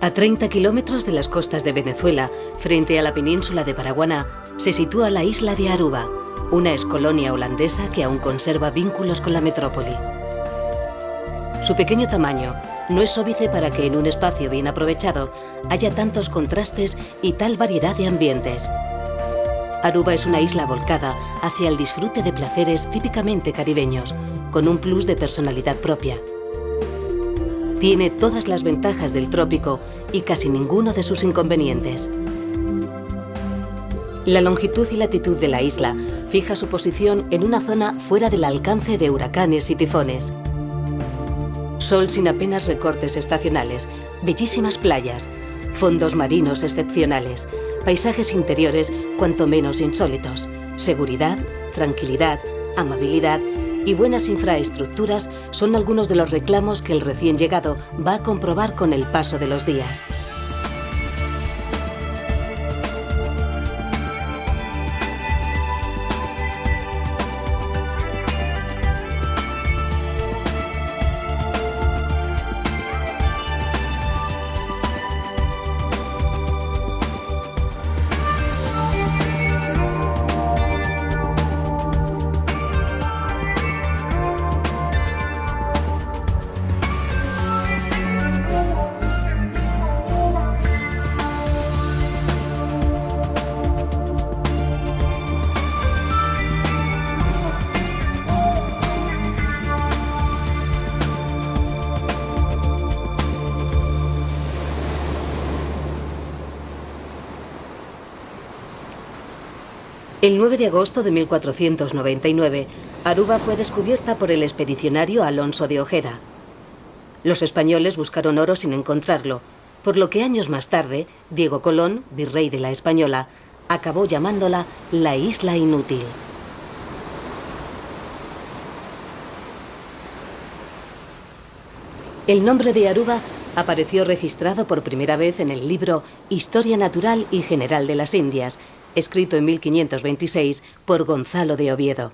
A 30 kilómetros de las costas de Venezuela, frente a la península de Paraguaná, se sitúa la isla de Aruba, una excolonia holandesa que aún conserva vínculos con la metrópoli. Su pequeño tamaño no es óbice para que en un espacio bien aprovechado haya tantos contrastes y tal variedad de ambientes. Aruba es una isla volcada hacia el disfrute de placeres típicamente caribeños, con un plus de personalidad propia. Tiene todas las ventajas del trópico y casi ninguno de sus inconvenientes. La longitud y latitud de la isla fija su posición en una zona fuera del alcance de huracanes y tifones. Sol sin apenas recortes estacionales, bellísimas playas, fondos marinos excepcionales, paisajes interiores cuanto menos insólitos, seguridad, tranquilidad, amabilidad y buenas infraestructuras son algunos de los reclamos que el recién llegado va a comprobar con el paso de los días. El 9 de agosto de 1499, Aruba fue descubierta por el expedicionario Alonso de Ojeda. Los españoles buscaron oro sin encontrarlo, por lo que años más tarde, Diego Colón, virrey de la Española, acabó llamándola la Isla Inútil. El nombre de Aruba apareció registrado por primera vez en el libro Historia Natural y General de las Indias, escrito en 1526 por Gonzalo de Oviedo.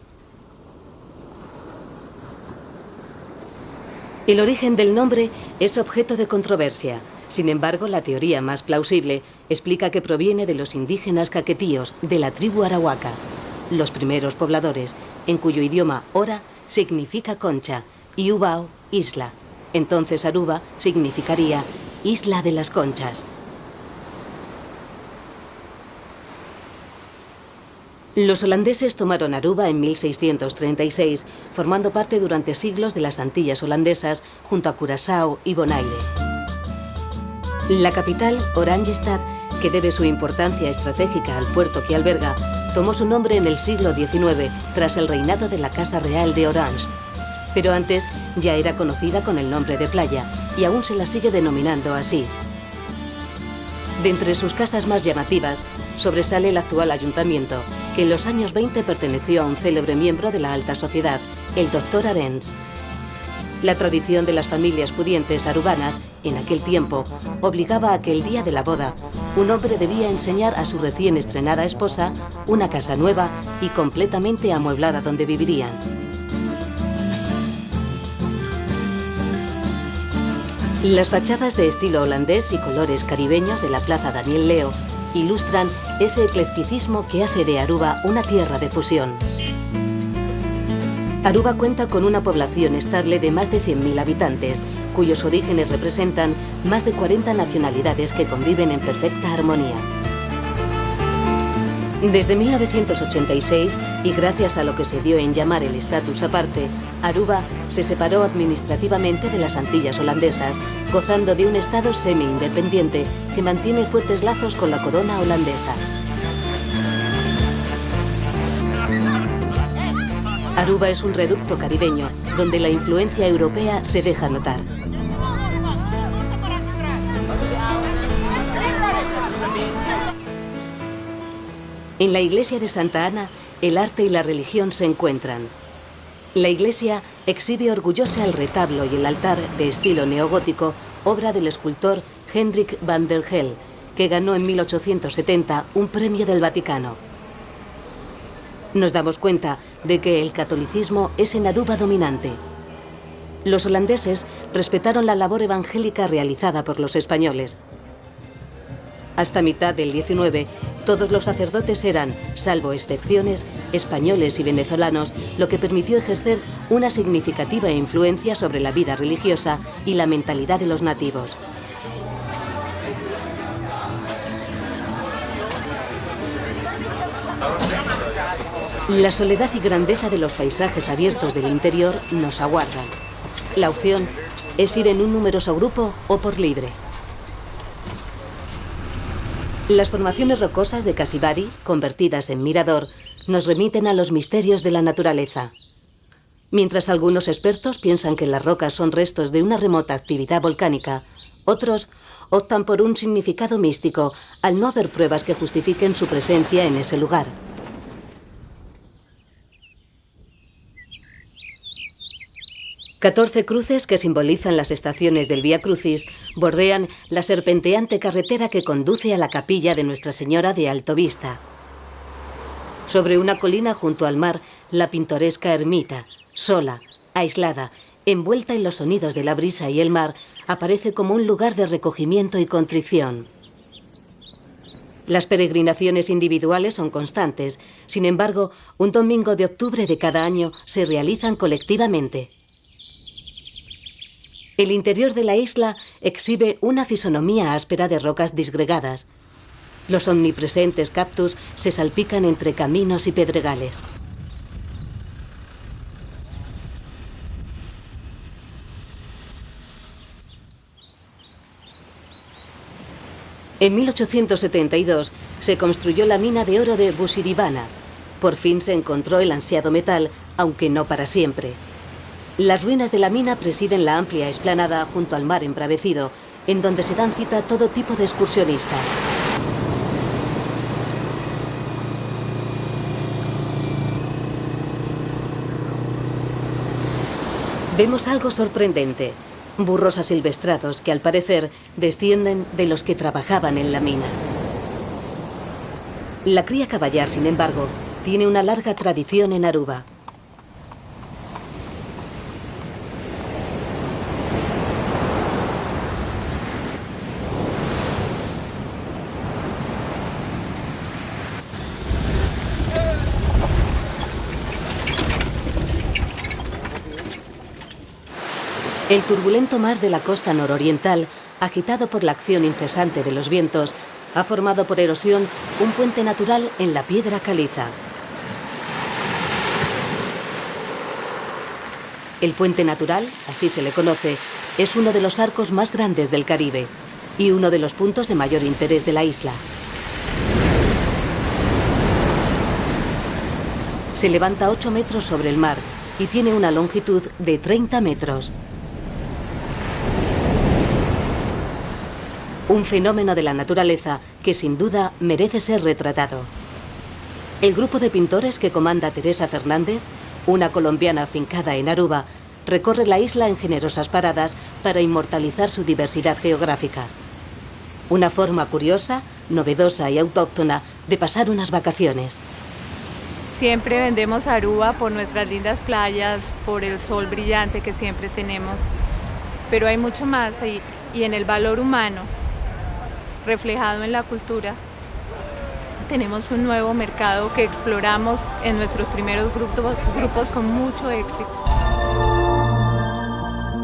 El origen del nombre es objeto de controversia. Sin embargo, la teoría más plausible explica que proviene de los indígenas caquetíos de la tribu arahuaca, los primeros pobladores, en cuyo idioma ora significa concha y ubao, isla. Entonces Aruba significaría Isla de las Conchas. Los holandeses tomaron Aruba en 1636, formando parte durante siglos de las Antillas holandesas junto a Curazao y Bonaire. La capital, Oranjestad, que debe su importancia estratégica al puerto que alberga, tomó su nombre en el siglo XIX tras el reinado de la Casa Real de Orange. Pero antes ya era conocida con el nombre de playa y aún se la sigue denominando así. De entre sus casas más llamativas sobresale el actual ayuntamiento, que en los años 20 perteneció a un célebre miembro de la alta sociedad, el Dr. Arens. La tradición de las familias pudientes arubanas, en aquel tiempo, obligaba a que el día de la boda, un hombre debía enseñar a su recién estrenada esposa una casa nueva y completamente amueblada donde vivirían. Las fachadas de estilo holandés y colores caribeños de la Plaza Daniel Leo ilustran ese eclecticismo que hace de Aruba una tierra de fusión. Aruba cuenta con una población estable de más de 100.000 habitantes, cuyos orígenes representan más de 40 nacionalidades que conviven en perfecta armonía. Desde 1986, y gracias a lo que se dio en llamar el estatus aparte, Aruba se separó administrativamente de las Antillas holandesas, gozando de un estado semi-independiente que mantiene fuertes lazos con la corona holandesa. Aruba es un reducto caribeño, donde la influencia europea se deja notar. En la iglesia de Santa Ana, el arte y la religión se encuentran. La iglesia exhibe orgullosa el retablo y el altar de estilo neogótico, obra del escultor Hendrik van der Heel, que ganó en 1870 un premio del Vaticano. Nos damos cuenta de que el catolicismo es en Aruba dominante. Los holandeses respetaron la labor evangélica realizada por los españoles. Hasta mitad del XIX, todos los sacerdotes eran, salvo excepciones, españoles y venezolanos, lo que permitió ejercer una significativa influencia sobre la vida religiosa y la mentalidad de los nativos. La soledad y grandeza de los paisajes abiertos del interior nos aguardan. La opción es ir en un numeroso grupo o por libre. Las formaciones rocosas de Casibari, convertidas en mirador, nos remiten a los misterios de la naturaleza. Mientras algunos expertos piensan que las rocas son restos de una remota actividad volcánica, otros optan por un significado místico al no haber pruebas que justifiquen su presencia en ese lugar. Catorce cruces que simbolizan las estaciones del Vía Crucis bordean la serpenteante carretera que conduce a la capilla de Nuestra Señora de Alto Vista. Sobre una colina junto al mar, la pintoresca ermita, sola, aislada, envuelta en los sonidos de la brisa y el mar, aparece como un lugar de recogimiento y contrición. Las peregrinaciones individuales son constantes, sin embargo, un domingo de octubre de cada año se realizan colectivamente. El interior de la isla exhibe una fisonomía áspera de rocas disgregadas. Los omnipresentes cactus se salpican entre caminos y pedregales. En 1872 se construyó la mina de oro de Busiribana. Por fin se encontró el ansiado metal, aunque no para siempre. Las ruinas de la mina presiden la amplia explanada junto al mar embravecido, en donde se dan cita todo tipo de excursionistas. Vemos algo sorprendente: burros asilvestrados que al parecer descienden de los que trabajaban en la mina. La cría caballar, sin embargo, tiene una larga tradición en Aruba. El turbulento mar de la costa nororiental, agitado por la acción incesante de los vientos, ha formado por erosión un puente natural en la piedra caliza. El puente natural, así se le conoce, es uno de los arcos más grandes del Caribe y uno de los puntos de mayor interés de la isla. Se levanta 8 metros sobre el mar y tiene una longitud de 30 metros. Un fenómeno de la naturaleza que sin duda merece ser retratado. El grupo de pintores que comanda Teresa Fernández, una colombiana afincada en Aruba, recorre la isla en generosas paradas para inmortalizar su diversidad geográfica. Una forma curiosa, novedosa y autóctona de pasar unas vacaciones. Siempre vendemos Aruba por nuestras lindas playas, por el sol brillante que siempre tenemos, pero hay mucho más y en el valor humano reflejado en la cultura. Tenemos un nuevo mercado que exploramos en nuestros primeros grupos con mucho éxito.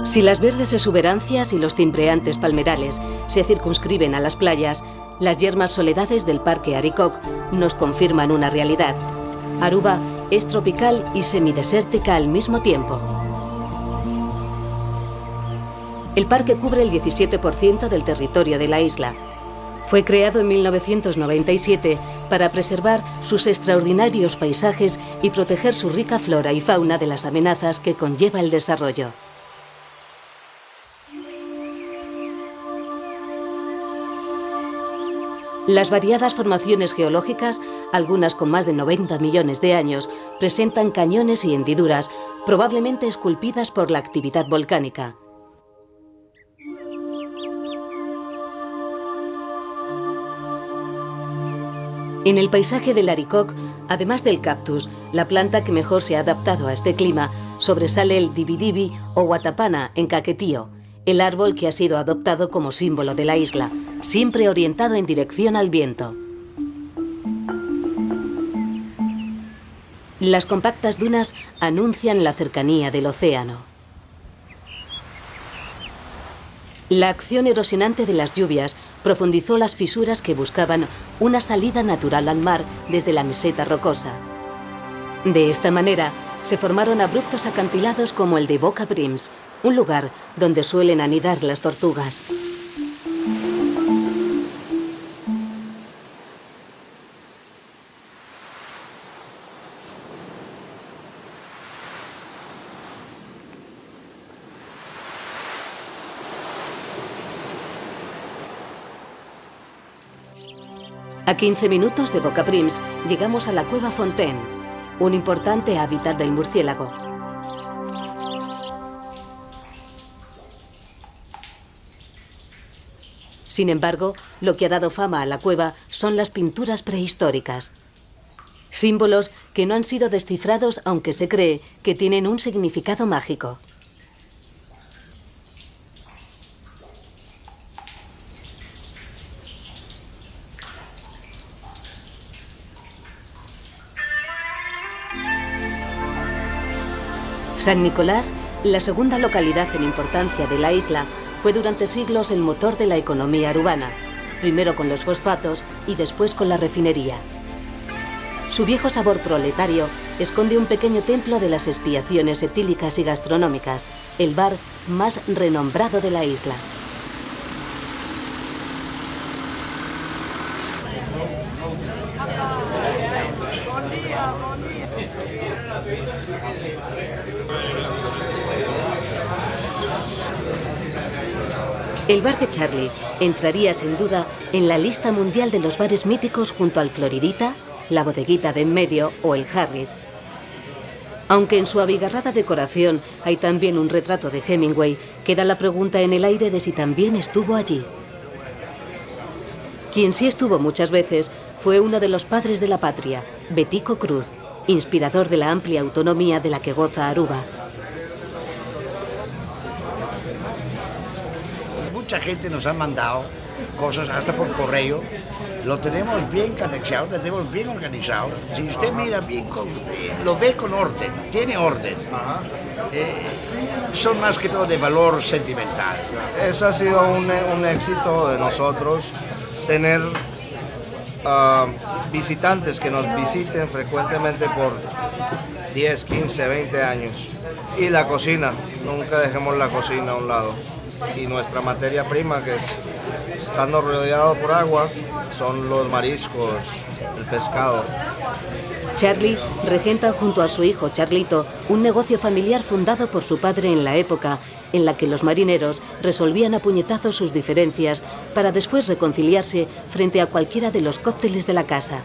Si las verdes exuberancias y los cimbreantes palmerales se circunscriben a las playas, las yermas soledades del Parque Arikok nos confirman una realidad. Aruba es tropical y semidesértica al mismo tiempo. El parque cubre el 17% del territorio de la isla. Fue creado en 1997 para preservar sus extraordinarios paisajes y proteger su rica flora y fauna de las amenazas que conlleva el desarrollo. Las variadas formaciones geológicas, algunas con más de 90 millones de años, presentan cañones y hendiduras, probablemente esculpidas por la actividad volcánica. En el paisaje del Arikok, además del cactus, la planta que mejor se ha adaptado a este clima, sobresale el dibidibi o guatapana en caquetío, el árbol que ha sido adoptado como símbolo de la isla, siempre orientado en dirección al viento. Las compactas dunas anuncian la cercanía del océano. La acción erosionante de las lluvias profundizó las fisuras que buscaban una salida natural al mar desde la meseta rocosa. De esta manera, se formaron abruptos acantilados como el de Boca Brims, un lugar donde suelen anidar las tortugas. A 15 minutos de Boca Brims llegamos a la cueva Fontaine, un importante hábitat del murciélago. Sin embargo, lo que ha dado fama a la cueva son las pinturas prehistóricas. Símbolos que no han sido descifrados, aunque se cree que tienen un significado mágico. San Nicolás, la segunda localidad en importancia de la isla, fue durante siglos el motor de la economía arubana, primero con los fosfatos y después con la refinería. Su viejo sabor proletario esconde un pequeño templo de las expiaciones etílicas y gastronómicas, el bar más renombrado de la isla. El bar de Charlie entraría sin duda en la lista mundial de los bares míticos junto al Floridita, la Bodeguita de en medio o el Harris. Aunque en su abigarrada decoración hay también un retrato de Hemingway, queda la pregunta en el aire de si también estuvo allí. Quien sí estuvo muchas veces fue uno de los padres de la patria, Betico Cruz, inspirador de la amplia autonomía de la que goza Aruba. Mucha gente nos ha mandado cosas hasta por correo. Lo tenemos bien canalizado, lo tenemos bien organizado. Si usted mira bien, lo ve con orden, tiene orden. Son más que todo de valor sentimental. Eso ha sido un éxito de nosotros, tener visitantes que nos visiten frecuentemente por 10, 15, 20 años. Y la cocina, nunca dejemos la cocina a un lado. Y nuestra materia prima, que estando rodeado por agua, son los mariscos, el pescado. Charlie regenta junto a su hijo Charlito un negocio familiar fundado por su padre en la época en la que los marineros resolvían a puñetazos sus diferencias para después reconciliarse frente a cualquiera de los cócteles de la casa.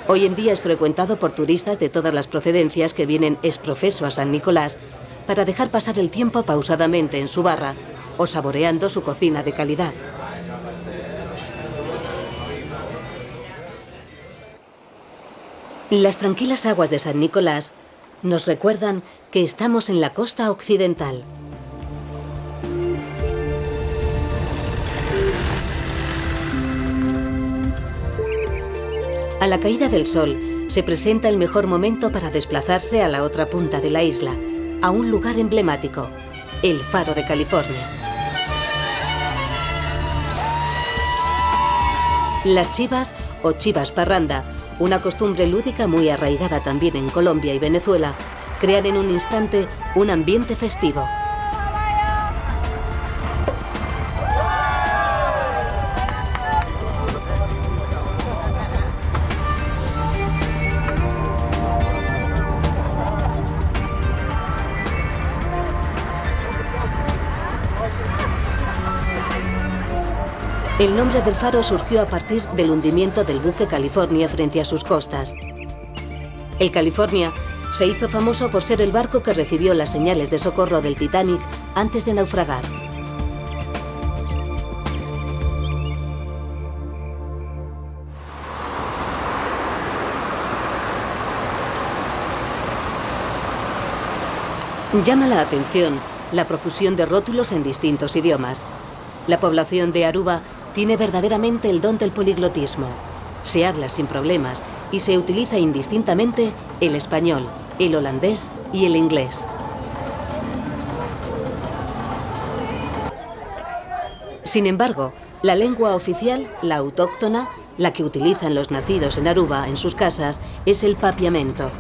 Hoy en día es frecuentado por turistas de todas las procedencias que vienen exprofeso a San Nicolás para dejar pasar el tiempo pausadamente en su barra o saboreando su cocina de calidad. Las tranquilas aguas de San Nicolás nos recuerdan que estamos en la costa occidental. A la caída del sol se presenta el mejor momento para desplazarse a la otra punta de la isla, a un lugar emblemático, el Faro de California. Las chivas o chivas parranda, una costumbre lúdica muy arraigada también en Colombia y Venezuela, crean en un instante un ambiente festivo. El nombre del faro surgió a partir del hundimiento del buque California frente a sus costas. El California se hizo famoso por ser el barco que recibió las señales de socorro del Titanic antes de naufragar. Llama la atención la profusión de rótulos en distintos idiomas. La población de Aruba tiene verdaderamente el don del poliglotismo. Se habla sin problemas y se utiliza indistintamente el español, el holandés y el inglés. Sin embargo, la lengua oficial, la autóctona, la que utilizan los nacidos en Aruba en sus casas, es el papiamento.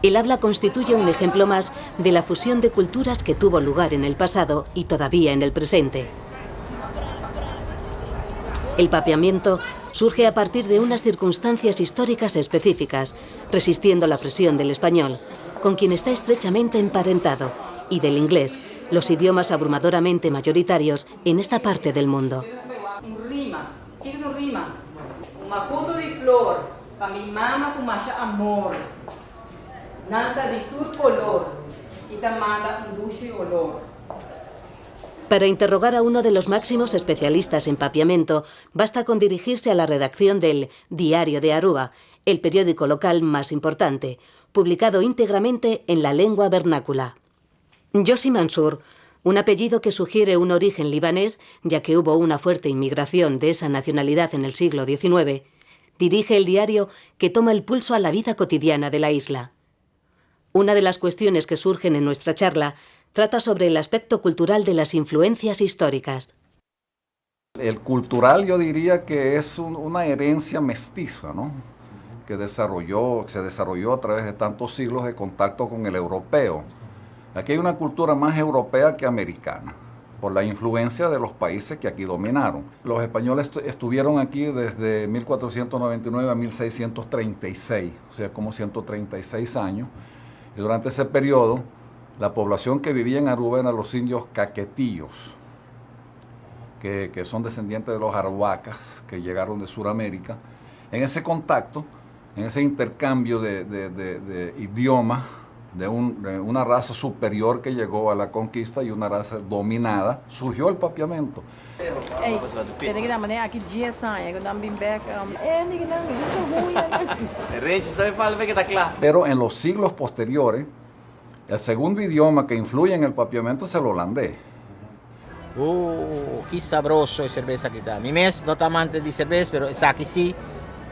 El habla constituye un ejemplo más de la fusión de culturas que tuvo lugar en el pasado y todavía en el presente. El papiamento surge a partir de unas circunstancias históricas específicas, resistiendo la presión del español, con quien está estrechamente emparentado, y del inglés, los idiomas abrumadoramente mayoritarios en esta parte del mundo. Un rima, quiero un rima, un macuto de flor, pa mi mamá con más amor, nanta de tu color, y te manda un dulce olor. Para interrogar a uno de los máximos especialistas en papiamento, basta con dirigirse a la redacción del Diario de Aruba, el periódico local más importante, publicado íntegramente en la lengua vernácula. Yossi Mansur, un apellido que sugiere un origen libanés, ya que hubo una fuerte inmigración de esa nacionalidad en el siglo XIX, dirige el diario que toma el pulso a la vida cotidiana de la isla. Una de las cuestiones que surgen en nuestra charla trata sobre el aspecto cultural de las influencias históricas. El cultural yo diría que es una herencia mestiza, ¿no? Que se desarrolló a través de tantos siglos de contacto con el europeo. Aquí hay una cultura más europea que americana, por la influencia de los países que aquí dominaron. Los españoles estuvieron aquí desde 1499 a 1636, o sea, como 136 años, y durante ese periodo la población que vivía en Aruba eran los indios caquetillos, que son descendientes de los arhuacas que llegaron de Sudamérica. En ese contacto, en ese intercambio de idiomas, de una raza superior que llegó a la conquista y una raza dominada, surgió el papiamento. Pero en los siglos posteriores, el segundo idioma que influye en el papiamento es el holandés. Qué sabroso es cerveza que está. Mi mes no está amante de cerveza, pero es aquí sí.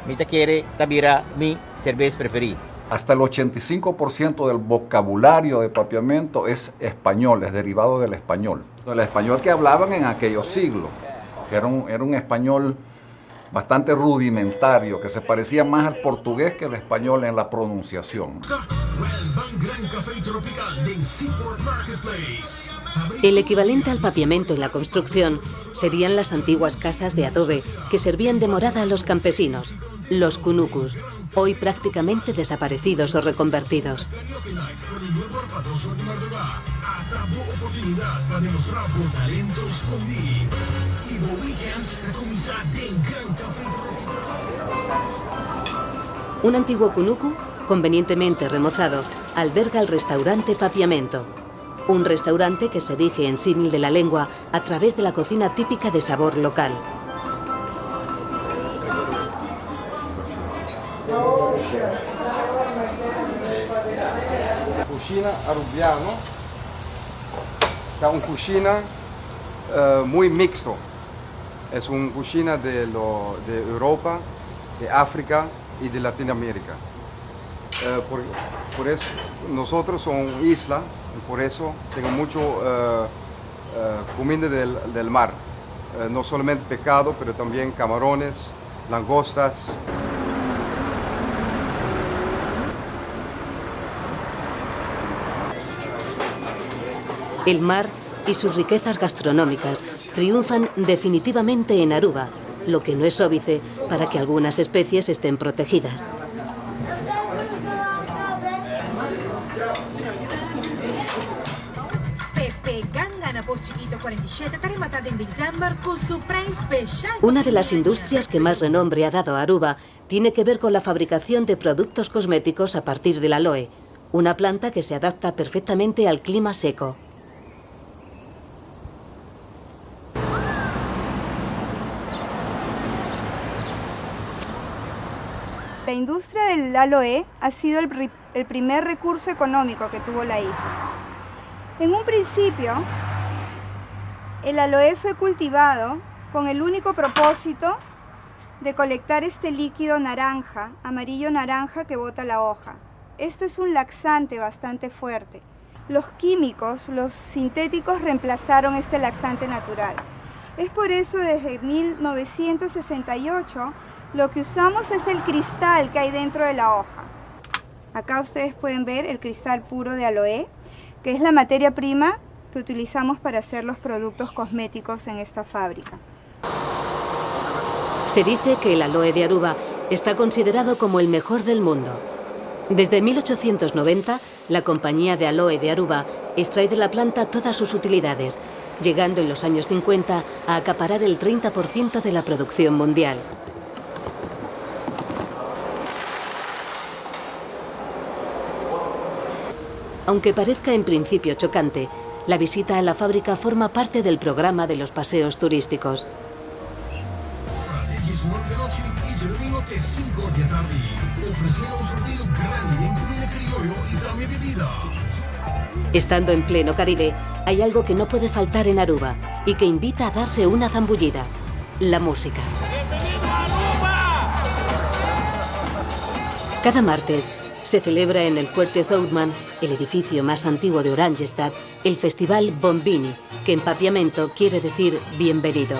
Mi te quiere, tabira mi cerveza preferida. Hasta el 85% del vocabulario de papiamento es español, es derivado del español. El español que hablaban en aquellos siglos, que era un español bastante rudimentario, que se parecía más al portugués que al español en la pronunciación. El equivalente al papiamento en la construcción serían las antiguas casas de adobe que servían de morada a los campesinos, los cunucus, hoy prácticamente desaparecidos o reconvertidos. Un antiguo cunucu, convenientemente remozado, alberga el restaurante Papiamento, un restaurante que se erige en símil de la lengua a través de la cocina típica de sabor local. Cocina arubiano, es una cocina muy mixto. Es una cocina de Europa, de África y de Latinoamérica. Por eso nosotros somos isla, y por eso tengo mucho comida del mar. No solamente pescado, pero también camarones, langostas. El mar y sus riquezas gastronómicas triunfan definitivamente en Aruba, lo que no es óbice para que algunas especies estén protegidas. Una de las industrias que más renombre ha dado a Aruba tiene que ver con la fabricación de productos cosméticos a partir del aloe, una planta que se adapta perfectamente al clima seco. La industria del aloe ha sido el primer recurso económico que tuvo la isla. En un principio, el aloe fue cultivado con el único propósito de colectar este líquido naranja, amarillo-naranja que bota la hoja. Esto es un laxante bastante fuerte. Los químicos, los sintéticos, reemplazaron este laxante natural. Es por eso desde 1968 lo que usamos es el cristal que hay dentro de la hoja. Acá ustedes pueden ver el cristal puro de aloe, que es la materia prima que utilizamos para hacer los productos cosméticos en esta fábrica. Se dice que el aloe de Aruba está considerado como el mejor del mundo. Desde 1890, la compañía de aloe de Aruba extrae de la planta todas sus utilidades, llegando en los años 50 a acaparar el 30% de la producción mundial. Aunque parezca en principio chocante, la visita a la fábrica forma parte del programa de los paseos turísticos. Estando en pleno Caribe, hay algo que no puede faltar en Aruba y que invita a darse una zambullida: la música. Cada martes se celebra en el Fuerte Zoutman, el edificio más antiguo de Oranjestad, el festival Bombini, que en papiamento quiere decir bienvenido.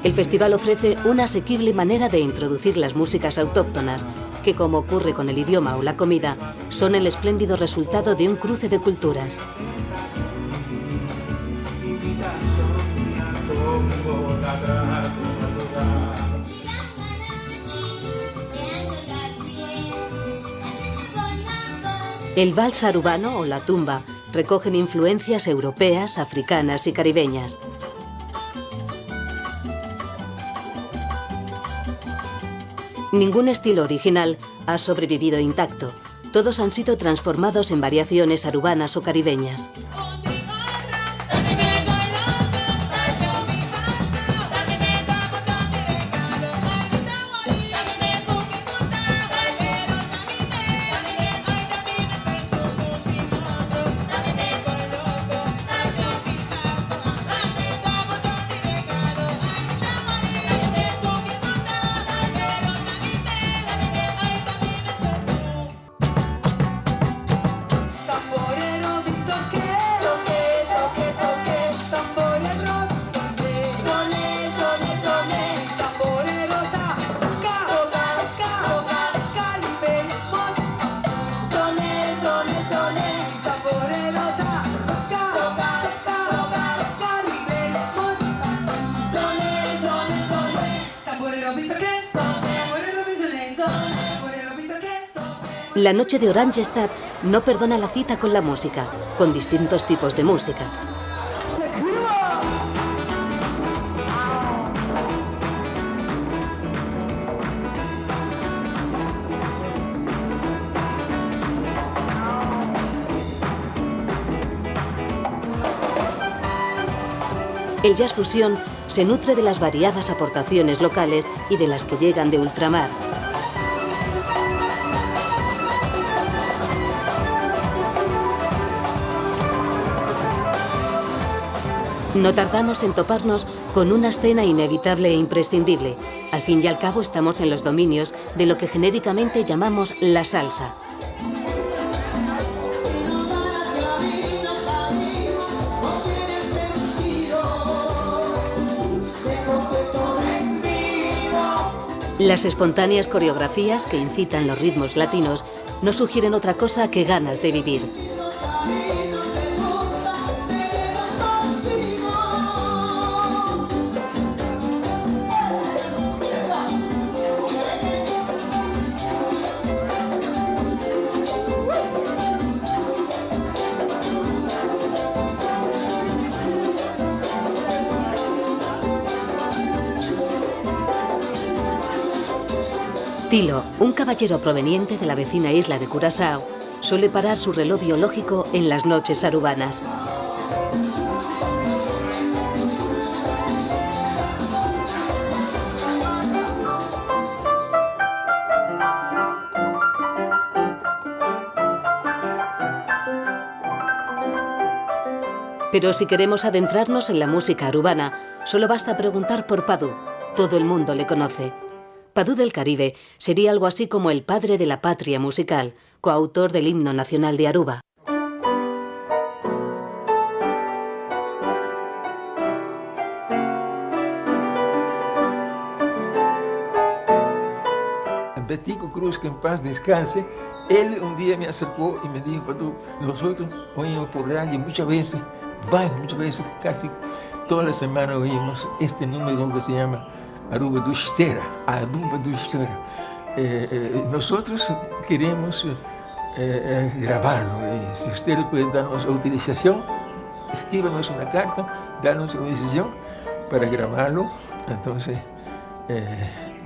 El festival ofrece una asequible manera de introducir las músicas autóctonas, que, como ocurre con el idioma o la comida, son el espléndido resultado de un cruce de culturas. El vals arubano o la tumba recogen influencias europeas, africanas y caribeñas. Ningún estilo original ha sobrevivido intacto. Todos han sido transformados en variaciones arubanas o caribeñas. La noche de Oranjestad no perdona la cita con la música, con distintos tipos de música. El jazz fusión se nutre de las variadas aportaciones locales y de las que llegan de ultramar. No tardamos en toparnos con una escena inevitable e imprescindible. Al fin y al cabo estamos en los dominios de lo que genéricamente llamamos la salsa. Las espontáneas coreografías que incitan los ritmos latinos no sugieren otra cosa que ganas de vivir. Tilo, un caballero proveniente de la vecina isla de Curazao, suele parar su reloj biológico en las noches arubanas. Pero si queremos adentrarnos en la música arubana, solo basta preguntar por Padu. Todo el mundo le conoce. Padu del Caribe sería algo así como el padre de la patria musical, coautor del himno nacional de Aruba. Betico Cruz, que en paz descanse, él un día me acercó y me dijo: Padu, nosotros oímos por radio muchas veces, casi toda la semana oímos este número que se llama Aruba do Estera, Aruba do Estera. Nosotros queremos grabarlo, y si ustedes pueden darnos autorización, escríbanos una carta, darnos autorización para grabarlo, entonces,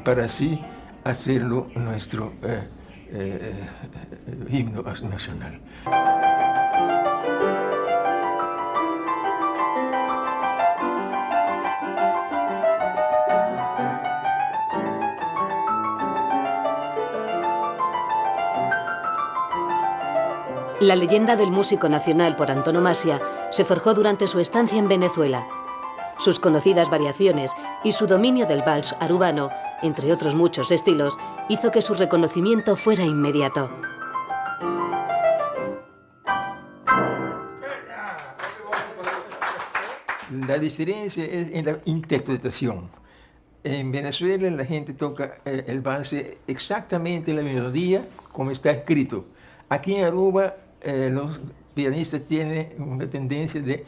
para así hacerlo nuestro himno nacional. La leyenda del músico nacional por antonomasia se forjó durante su estancia en Venezuela. Sus conocidas variaciones y su dominio del vals arubano, entre otros muchos estilos, hizo que su reconocimiento fuera inmediato. La diferencia es en la interpretación. En Venezuela la gente toca el vals exactamente la melodía como está escrito. Aquí en Aruba los pianistas tienen una tendencia de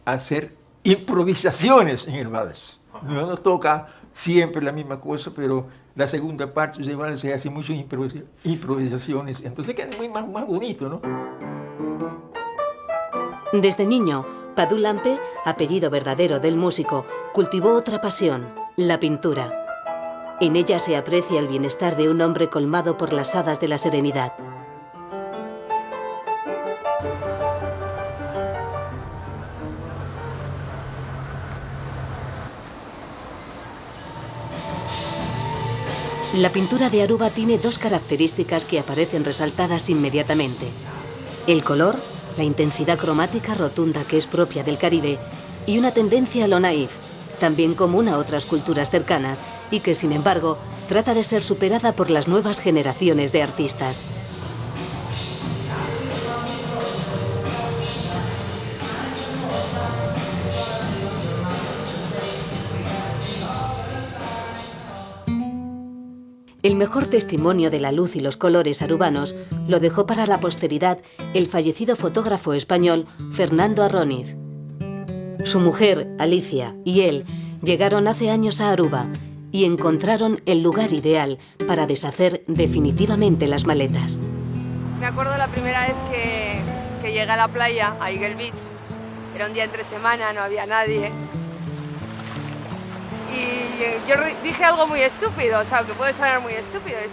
hacer improvisaciones en el vals. No toca siempre la misma cosa, pero la segunda parte del vals se hace muchas improvisaciones, entonces queda muy más bonito, ¿no? Desde niño, Padu Lampe, apellido verdadero del músico, cultivó otra pasión, la pintura. En ella se aprecia el bienestar de un hombre colmado por las hadas de la serenidad. La pintura de Aruba tiene dos características que aparecen resaltadas inmediatamente: el color, la intensidad cromática rotunda que es propia del Caribe, y una tendencia a lo naif, también común a otras culturas cercanas y que, sin embargo, trata de ser superada por las nuevas generaciones de artistas. El mejor testimonio de la luz y los colores arubanos lo dejó para la posteridad el fallecido fotógrafo español Fernando Arroniz. Su mujer, Alicia, y él llegaron hace años a Aruba y encontraron el lugar ideal para deshacer definitivamente las maletas. Me acuerdo la primera vez que llegué a la playa, a Eagle Beach. Era un día entre semana, no había nadie. Y yo dije algo muy estúpido, o sea, que puede sonar muy estúpido, es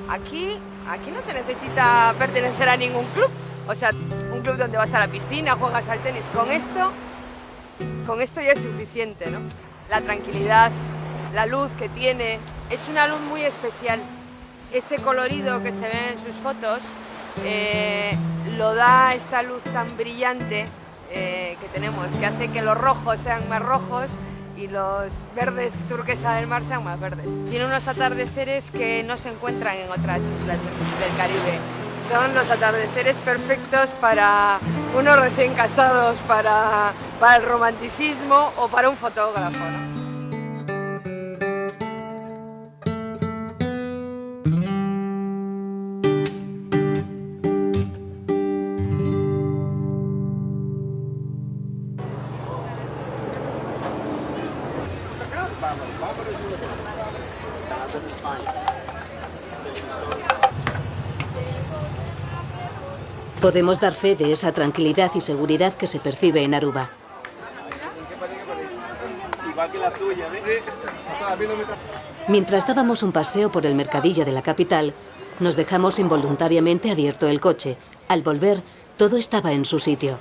aquí no se necesita pertenecer a ningún club, o sea, un club donde vas a la piscina, juegas al tenis, con esto ya es suficiente, ¿no? La tranquilidad, la luz que tiene, es una luz muy especial, ese colorido que se ve en sus fotos lo da esta luz tan brillante que tenemos, que hace que los rojos sean más rojos y los verdes turquesa del mar sean más verdes. Tiene unos atardeceres que no se encuentran en otras islas del Caribe. Son los atardeceres perfectos para unos recién casados, para el romanticismo o para un fotógrafo, ¿no? Podemos dar fe de esa tranquilidad y seguridad que se percibe en Aruba. Mientras dábamos un paseo por el mercadillo de la capital, nos dejamos involuntariamente abierto el coche. Al volver, todo estaba en su sitio.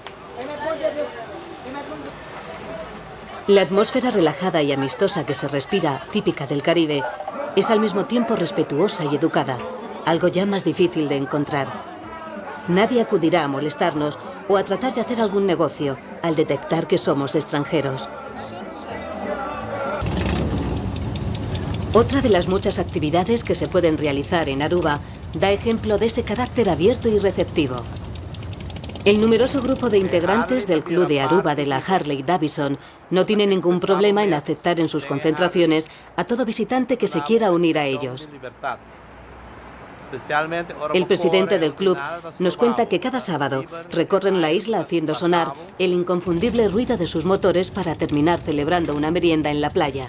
La atmósfera relajada y amistosa que se respira, típica del Caribe, es al mismo tiempo respetuosa y educada, algo ya más difícil de encontrar. Nadie acudirá a molestarnos o a tratar de hacer algún negocio al detectar que somos extranjeros. Otra de las muchas actividades que se pueden realizar en Aruba da ejemplo de ese carácter abierto y receptivo. El numeroso grupo de integrantes del Club de Aruba de la Harley Davidson no tiene ningún problema en aceptar en sus concentraciones a todo visitante que se quiera unir a ellos. El presidente del club nos cuenta que cada sábado recorren la isla haciendo sonar el inconfundible ruido de sus motores para terminar celebrando una merienda en la playa.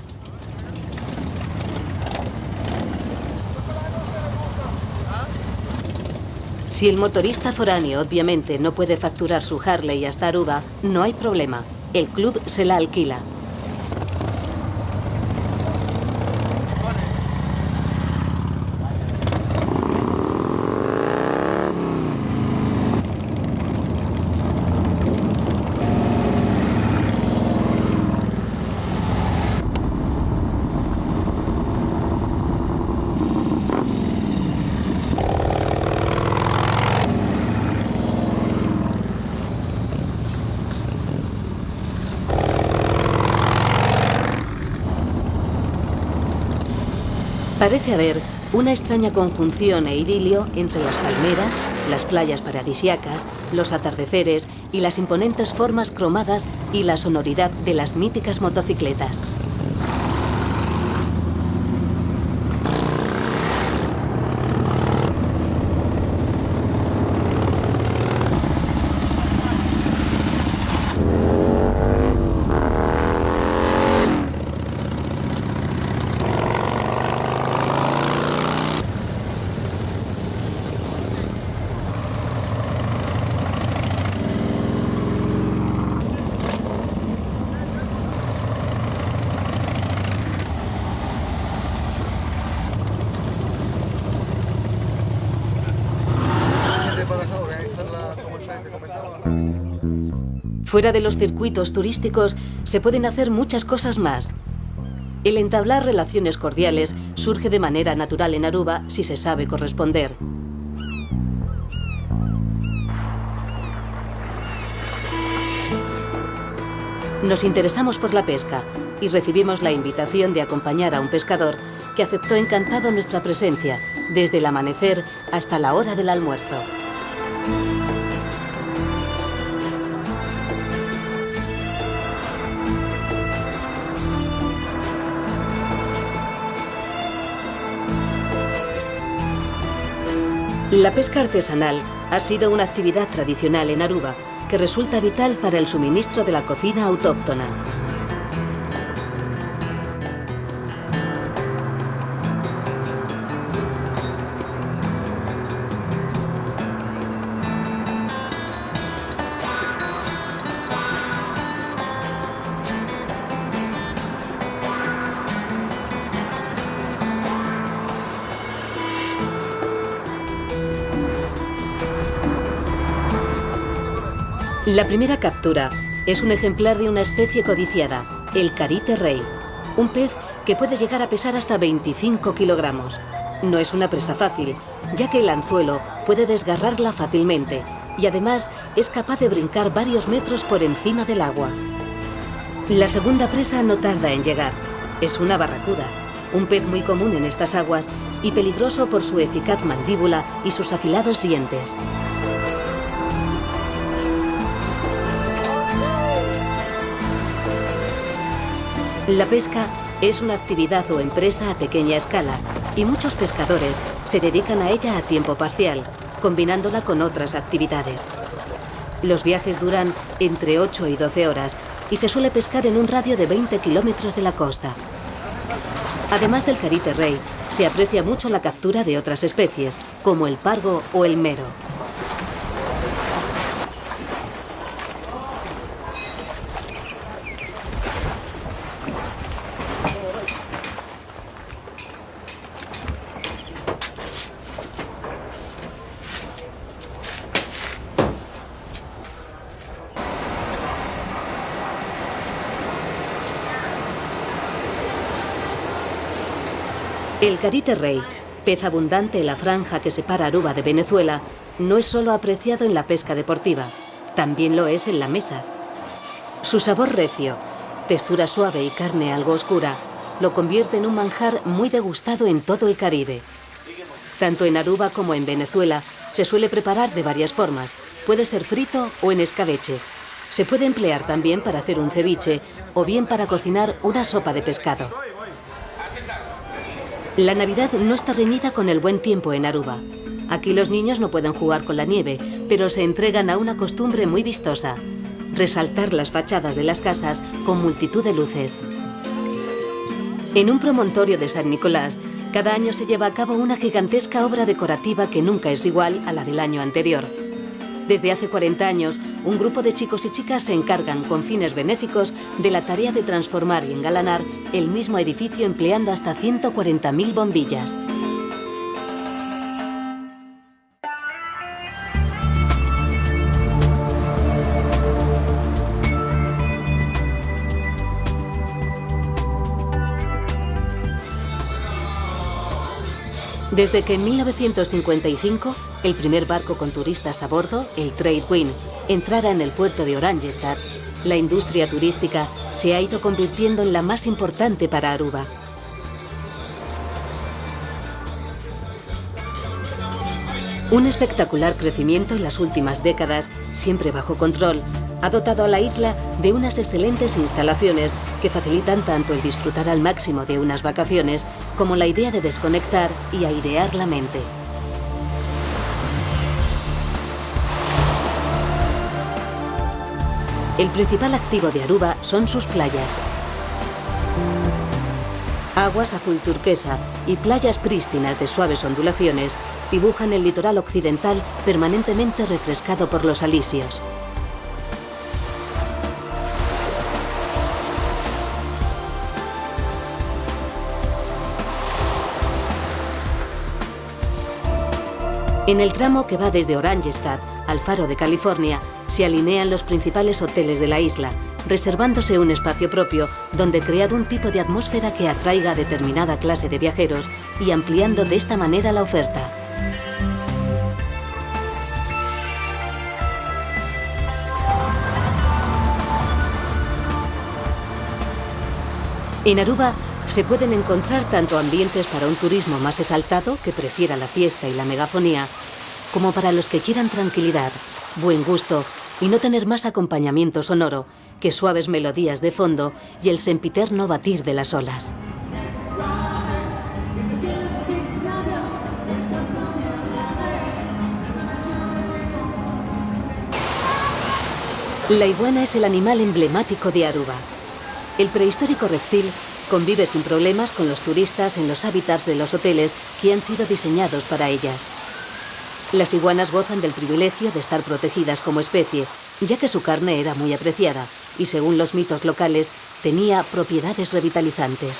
Si el motorista foráneo obviamente no puede facturar su Harley hasta Aruba, no hay problema. El club se la alquila. Parece haber una extraña conjunción e idilio entre las palmeras, las playas paradisíacas, los atardeceres y las imponentes formas cromadas y la sonoridad de las míticas motocicletas. Fuera de los circuitos turísticos se pueden hacer muchas cosas más. El entablar relaciones cordiales surge de manera natural en Aruba si se sabe corresponder. Nos interesamos por la pesca y recibimos la invitación de acompañar a un pescador que aceptó encantado nuestra presencia desde el amanecer hasta la hora del almuerzo. La pesca artesanal ha sido una actividad tradicional en Aruba que resulta vital para el suministro de la cocina autóctona. La primera captura es un ejemplar de una especie codiciada, el carite rey, un pez que puede llegar a pesar hasta 25 kilogramos. No es una presa fácil, ya que el anzuelo puede desgarrarla fácilmente y además es capaz de brincar varios metros por encima del agua. La segunda presa no tarda en llegar. Es una barracuda, un pez muy común en estas aguas y peligroso por su eficaz mandíbula y sus afilados dientes. La pesca es una actividad o empresa a pequeña escala y muchos pescadores se dedican a ella a tiempo parcial, combinándola con otras actividades. Los viajes duran entre 8 y 12 horas y se suele pescar en un radio de 20 kilómetros de la costa. Además del carite rey, se aprecia mucho la captura de otras especies, como el pargo o el mero. El carite rey, pez abundante en la franja que separa Aruba de Venezuela, no es solo apreciado en la pesca deportiva, también lo es en la mesa. Su sabor recio, textura suave y carne algo oscura, lo convierte en un manjar muy degustado en todo el Caribe. Tanto en Aruba como en Venezuela se suele preparar de varias formas. Puede ser frito o en escabeche. Se puede emplear también para hacer un ceviche o bien para cocinar una sopa de pescado. La Navidad no está reñida con el buen tiempo en Aruba. Aquí los niños no pueden jugar con la nieve, pero se entregan a una costumbre muy vistosa: resaltar las fachadas de las casas con multitud de luces. En un promontorio de San Nicolás, cada año se lleva a cabo una gigantesca obra decorativa que nunca es igual a la del año anterior. Desde hace 40 años, un grupo de chicos y chicas se encargan con fines benéficos de la tarea de transformar y engalanar el mismo edificio empleando hasta 140.000 bombillas. Desde que en 1955 el primer barco con turistas a bordo, el Trade Wind, entrara en el puerto de Oranjestad, la industria turística se ha ido convirtiendo en la más importante para Aruba. Un espectacular crecimiento en las últimas décadas, siempre bajo control, ha dotado a la isla de unas excelentes instalaciones que facilitan tanto el disfrutar al máximo de unas vacaciones como la idea de desconectar y airear la mente. El principal activo de Aruba son sus playas. Aguas azul turquesa y playas prístinas de suaves ondulaciones dibujan el litoral occidental permanentemente refrescado por los alisios. En el tramo que va desde Oranjestad al Faro de California, se alinean los principales hoteles de la isla, reservándose un espacio propio donde crear un tipo de atmósfera que atraiga a determinada clase de viajeros y ampliando de esta manera la oferta. En Aruba se pueden encontrar tanto ambientes para un turismo más exaltado, que prefiera la fiesta y la megafonía, como para los que quieran tranquilidad, buen gusto y no tener más acompañamiento sonoro que suaves melodías de fondo y el sempiterno batir de las olas. La iguana es el animal emblemático de Aruba. El prehistórico reptil convive sin problemas con los turistas en los hábitats de los hoteles que han sido diseñados para ellas. Las iguanas gozan del privilegio de estar protegidas como especie, ya que su carne era muy apreciada y, según los mitos locales, tenía propiedades revitalizantes.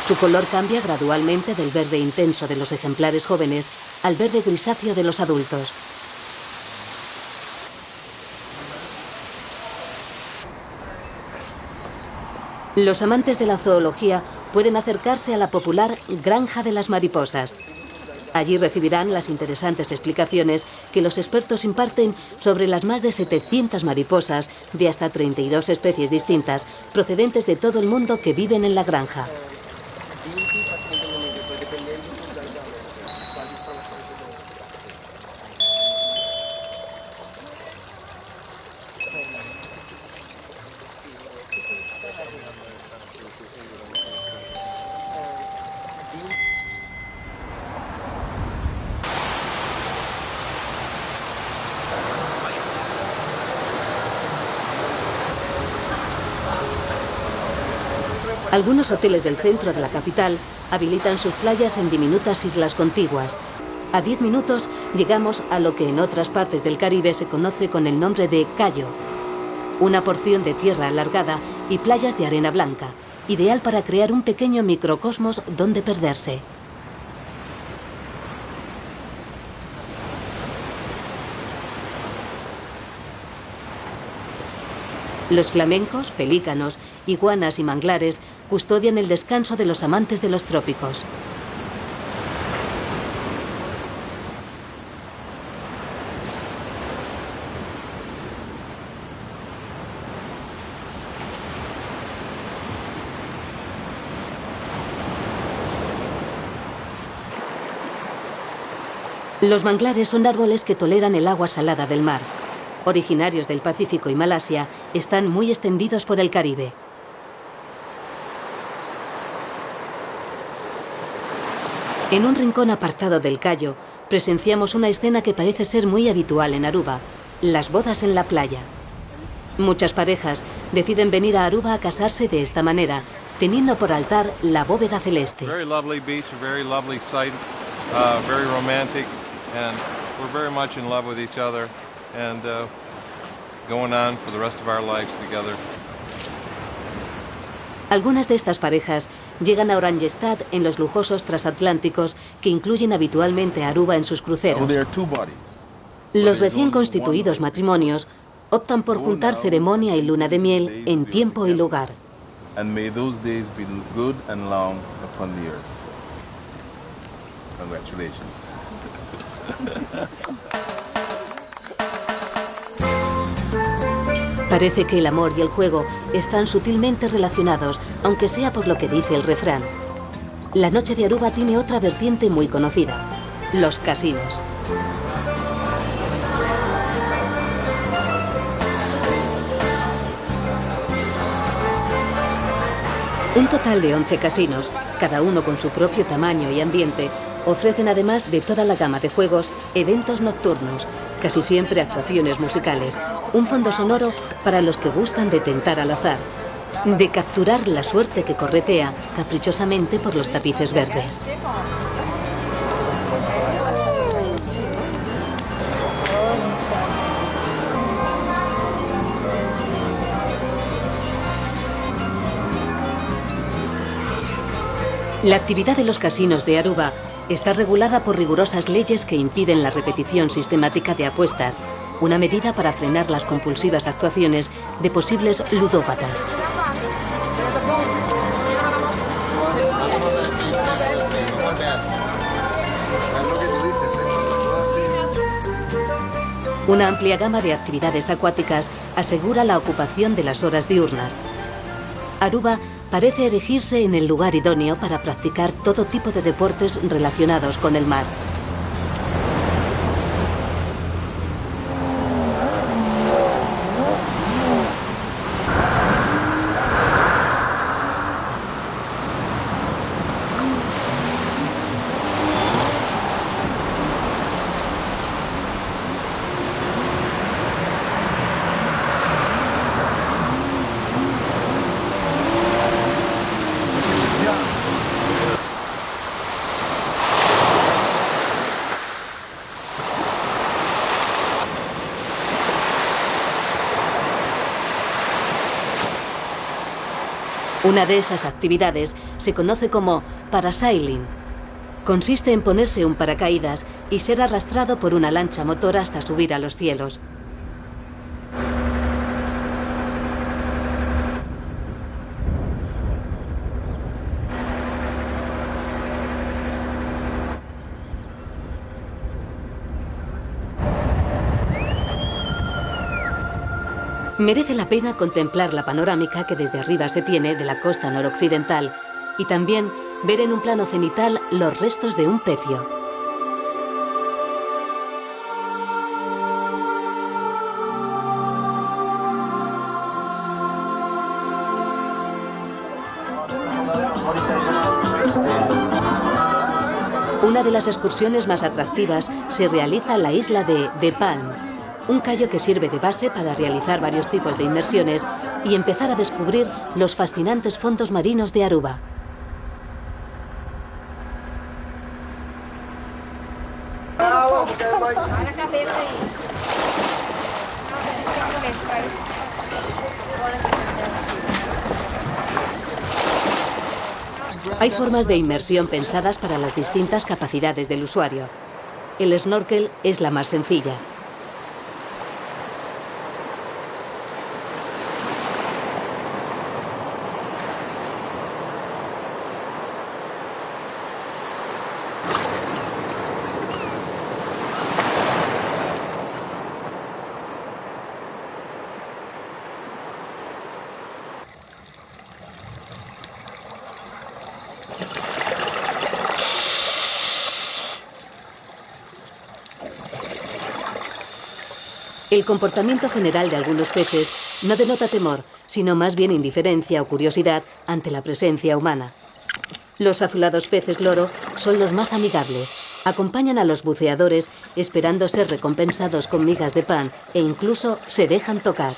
Su color cambia gradualmente del verde intenso de los ejemplares jóvenes al verde grisáceo de los adultos. Los amantes de la zoología pueden acercarse a la popular Granja de las Mariposas. Allí recibirán las interesantes explicaciones que los expertos imparten sobre las más de 700 mariposas de hasta 32 especies distintas, procedentes de todo el mundo, que viven en la granja. Algunos hoteles del centro de la capital habilitan sus playas en diminutas islas contiguas. A 10 minutos llegamos a lo que en otras partes del Caribe se conoce con el nombre de Cayo, una porción de tierra alargada y playas de arena blanca, ideal para crear un pequeño microcosmos donde perderse. Los flamencos, pelícanos, iguanas y manglares custodian el descanso de los amantes de los trópicos. Los manglares son árboles que toleran el agua salada del mar. Originarios del Pacífico y Malasia, están muy extendidos por el Caribe. En un rincón apartado del Cayo, presenciamos una escena que parece ser muy habitual en Aruba: las bodas en la playa. Muchas parejas deciden venir a Aruba a casarse de esta manera, teniendo por altar la bóveda celeste. Very lovely beach, a very lovely sight, very romantic, and we're very much in love with each other, and going on for the rest of our lives together. Algunas de estas parejas llegan a Oranjestad en los lujosos transatlánticos que incluyen habitualmente a Aruba en sus cruceros. Los recién constituidos matrimonios optan por juntar ceremonia y luna de miel en tiempo y lugar. And may those days be good and long upon the earth. Congratulations. Parece que el amor y el juego están sutilmente relacionados, aunque sea por lo que dice el refrán. La noche de Aruba tiene otra vertiente muy conocida: los casinos. Un total de 11 casinos, cada uno con su propio tamaño y ambiente, ofrecen, además de toda la gama de juegos, eventos nocturnos, casi siempre actuaciones musicales, un fondo sonoro para los que gustan de tentar al azar, de capturar la suerte que corretea caprichosamente por los tapices verdes. La actividad de los casinos de Aruba está regulada por rigurosas leyes que impiden la repetición sistemática de apuestas, una medida para frenar las compulsivas actuaciones de posibles ludópatas. Una amplia gama de actividades acuáticas asegura la ocupación de las horas diurnas. Aruba parece erigirse en el lugar idóneo para practicar todo tipo de deportes relacionados con el mar. Una de esas actividades se conoce como parasailing. Consiste en ponerse un paracaídas y ser arrastrado por una lancha motor hasta subir a los cielos. Merece la pena contemplar la panorámica que desde arriba se tiene de la costa noroccidental y también ver en un plano cenital los restos de un pecio. Una de las excursiones más atractivas se realiza en la isla de Palm, un callo que sirve de base para realizar varios tipos de inmersiones y empezar a descubrir los fascinantes fondos marinos de Aruba. Hay formas de inmersión pensadas para las distintas capacidades del usuario. El snorkel es la más sencilla. El comportamiento general de algunos peces no denota temor, sino más bien indiferencia o curiosidad ante la presencia humana. Los azulados peces loro son los más amigables. Acompañan a los buceadores esperando ser recompensados con migas de pan e incluso se dejan tocar.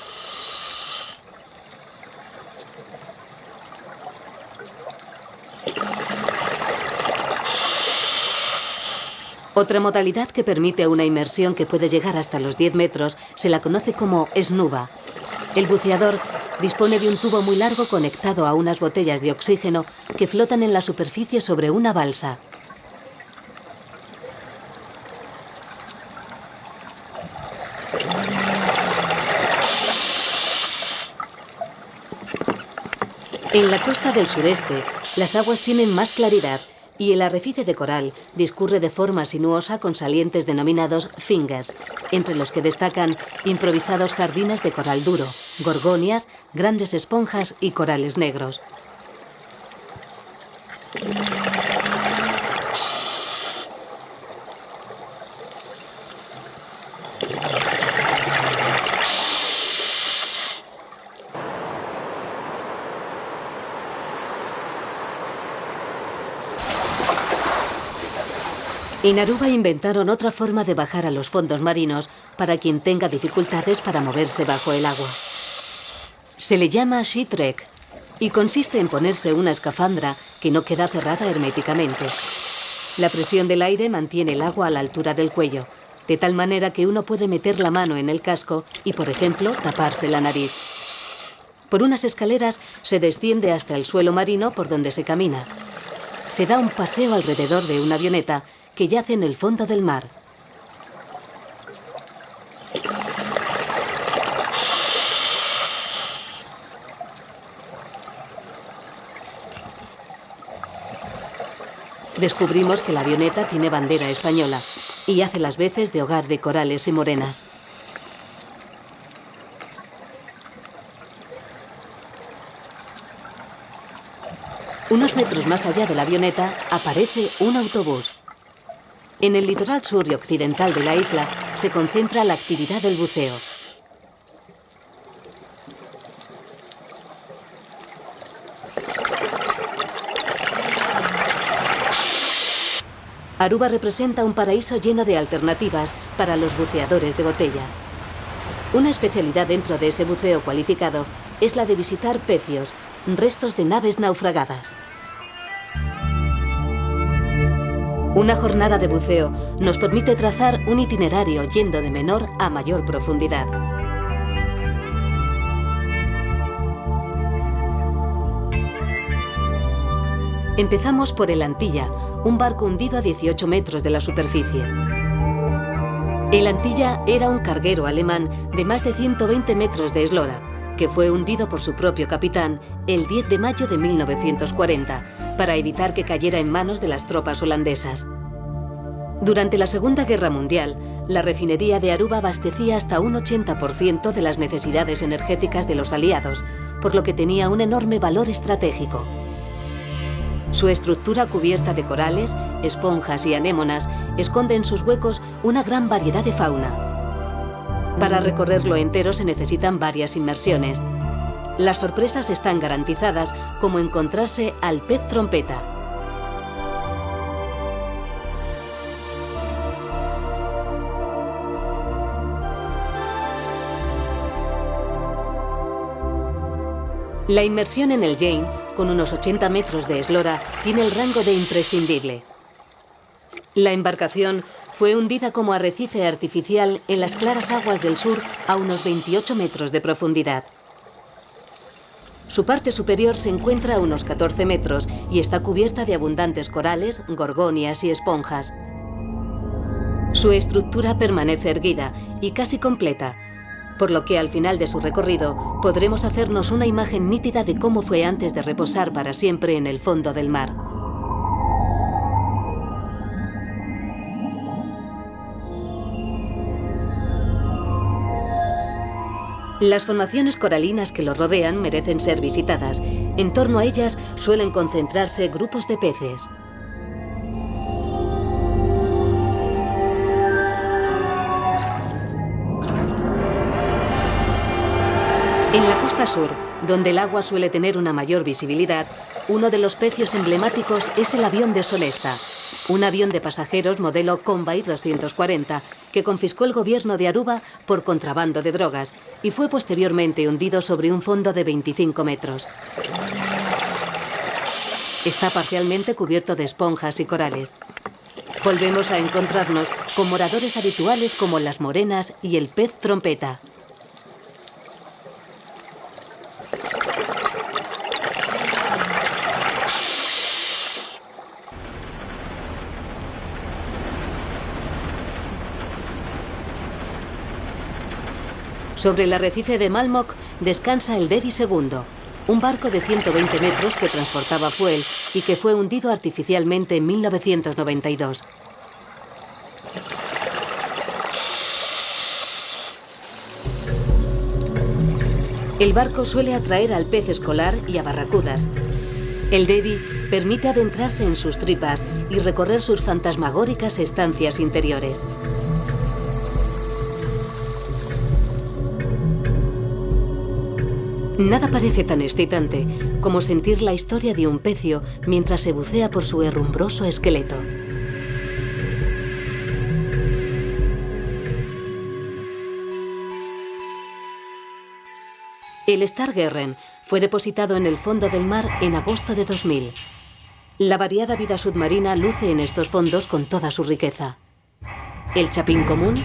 Otra modalidad que permite una inmersión que puede llegar hasta los 10 metros se la conoce como snuba. El buceador dispone de un tubo muy largo conectado a unas botellas de oxígeno que flotan en la superficie sobre una balsa. En la costa del sureste, las aguas tienen más claridad y el arrecife de coral discurre de forma sinuosa con salientes denominados fingers, entre los que destacan improvisados jardines de coral duro, gorgonias, grandes esponjas y corales negros. En Aruba inventaron otra forma de bajar a los fondos marinos para quien tenga dificultades para moverse bajo el agua. Se le llama shipwreck y consiste en ponerse una escafandra que no queda cerrada herméticamente. La presión del aire mantiene el agua a la altura del cuello, de tal manera que uno puede meter la mano en el casco y, por ejemplo, taparse la nariz. Por unas escaleras se desciende hasta el suelo marino por donde se camina. Se da un paseo alrededor de una avioneta que yace en el fondo del mar. Descubrimos que la avioneta tiene bandera española y hace las veces de hogar de corales y morenas. Unos metros más allá de la avioneta aparece un autobús. En el litoral sur y occidental de la isla se concentra la actividad del buceo. Aruba representa un paraíso lleno de alternativas para los buceadores de botella. Una especialidad dentro de ese buceo cualificado es la de visitar pecios, restos de naves naufragadas. Una jornada de buceo nos permite trazar un itinerario yendo de menor a mayor profundidad. Empezamos por el Antilla, un barco hundido a 18 metros de la superficie. El Antilla era un carguero alemán de más de 120 metros de eslora, que fue hundido por su propio capitán el 10 de mayo de 1940, para evitar que cayera en manos de las tropas holandesas. Durante la Segunda Guerra Mundial, la refinería de Aruba abastecía hasta un 80% de las necesidades energéticas de los aliados, por lo que tenía un enorme valor estratégico. Su estructura cubierta de corales, esponjas y anémonas esconde en sus huecos una gran variedad de fauna. Para recorrerlo entero se necesitan varias inmersiones. Las sorpresas están garantizadas, como encontrarse al pez trompeta. La inmersión en el Jane, con unos 80 metros de eslora, tiene el rango de imprescindible. La embarcación fue hundida como arrecife artificial en las claras aguas del sur a unos 28 metros de profundidad. Su parte superior se encuentra a unos 14 metros y está cubierta de abundantes corales, gorgonias y esponjas. Su estructura permanece erguida y casi completa, por lo que al final de su recorrido podremos hacernos una imagen nítida de cómo fue antes de reposar para siempre en el fondo del mar. Las formaciones coralinas que lo rodean merecen ser visitadas. En torno a ellas suelen concentrarse grupos de peces. En la costa sur, donde el agua suele tener una mayor visibilidad, uno de los pecios emblemáticos es el avión de Solesta, un avión de pasajeros modelo Convair 240 que confiscó el gobierno de Aruba por contrabando de drogas y fue posteriormente hundido sobre un fondo de 25 metros. Está parcialmente cubierto de esponjas y corales. Volvemos a encontrarnos con moradores habituales como las morenas y el pez trompeta. Sobre el arrecife de Malmok descansa el Devi II, un barco de 120 metros que transportaba fuel y que fue hundido artificialmente en 1992. El barco suele atraer al pez escolar y a barracudas. El Devi permite adentrarse en sus tripas y recorrer sus fantasmagóricas estancias interiores. Nada parece tan excitante como sentir la historia de un pecio mientras se bucea por su herrumbroso esqueleto. El Stargurren fue depositado en el fondo del mar en agosto de 2000. La variada vida submarina luce en estos fondos con toda su riqueza. El chapín común,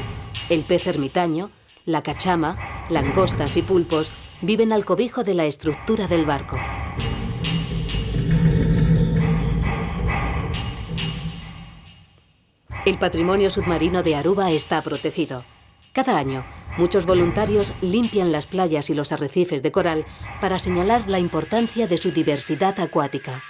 el pez ermitaño, la cachama, langostas y pulpos viven al cobijo de la estructura del barco. El patrimonio submarino de Aruba está protegido. Cada año, muchos voluntarios limpian las playas y los arrecifes de coral para señalar la importancia de su diversidad acuática.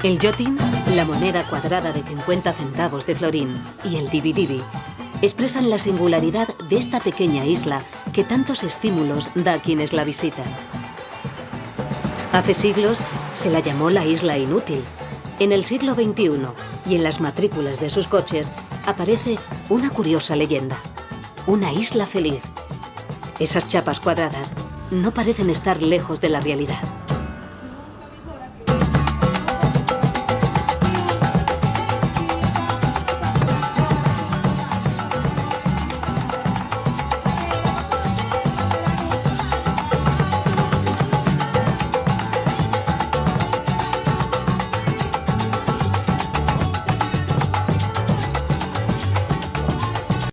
El yotin, la moneda cuadrada de 50 centavos de florín, y el dibi-dibi expresan la singularidad de esta pequeña isla que tantos estímulos da a quienes la visitan. Hace siglos se la llamó la isla inútil. En el siglo XXI y en las matrículas de sus coches aparece una curiosa leyenda. Una isla feliz. Esas chapas cuadradas no parecen estar lejos de la realidad.